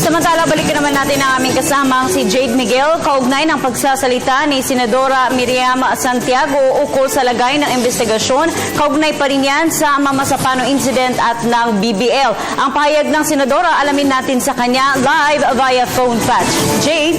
Samantala, balikan naman natin ang aming kasamang si Jade Miguel kaugnay ng pagsasalita ni Senadora Miriam Santiago ukol sa lagay ng investigasyon. Kaugnay pa rin yan sa Mamasapano incident at ng BBL. Ang pahayag ng Senadora, alamin natin sa kanya live via phone patch. Jade?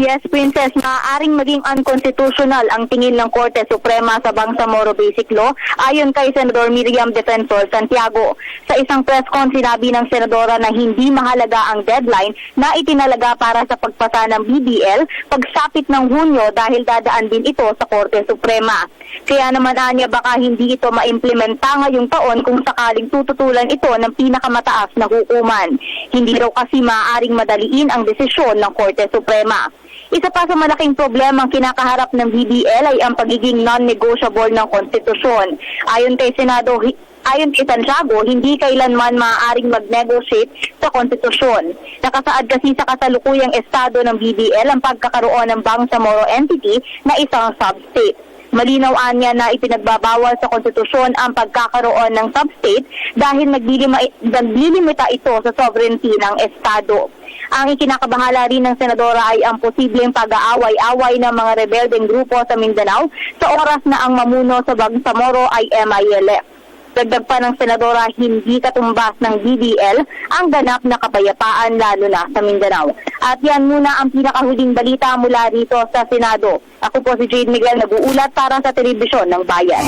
Yes, Princess, maaaring maging unconstitutional ang tingin ng Korte Suprema sa Bangsamoro Basic Law ayon kay Senador Miriam Defensor Santiago. Sa isang press con, sinabi ng Senadora na hindi mahalaga ang deadline na itinalaga para sa pagpasa ng BBL pagsapit ng Hunyo dahil dadaan din ito sa Korte Suprema. Kaya naman anya baka hindi ito maimplementa ngayong taon kung sakaling tututulan ito ng pinakamataas na hukuman. Hindi raw kasi maaaring madaliin ang desisyon ng Korte Suprema. Isa pa sa malaking problema ang kinakaharap ng BBL ay ang pagiging non-negotiable ng konstitusyon. Ayon kay Santiago, hindi kailanman maaaring mag-negotiate sa konstitusyon. Nakasaad kasi sa kasalukuyang estado ng BBL ang pagkakaroon ng Bangsamoro entity na isang sub-state. Malinaw niya na ipinagbabawal sa konstitusyon ang pagkakaroon ng sub-state dahil naglilimita ito sa sovereignty ng estado. Ang ikinakabahala rin ng Senadora ay ang posibleng pag-aaway-away ng mga rebeldeng grupo sa Mindanao sa oras na ang mamuno sa Bangsamoro ay MILF. Dagdag pa ng Senadora, hindi katumbas ng BBL ang ganap na kapayapaan lalo na sa Mindanao. At yan muna ang pinakahuling balita mula rito sa Senado. Ako po si Jade Miguel, nag-uulat para sa Telebisyon ng Bayan.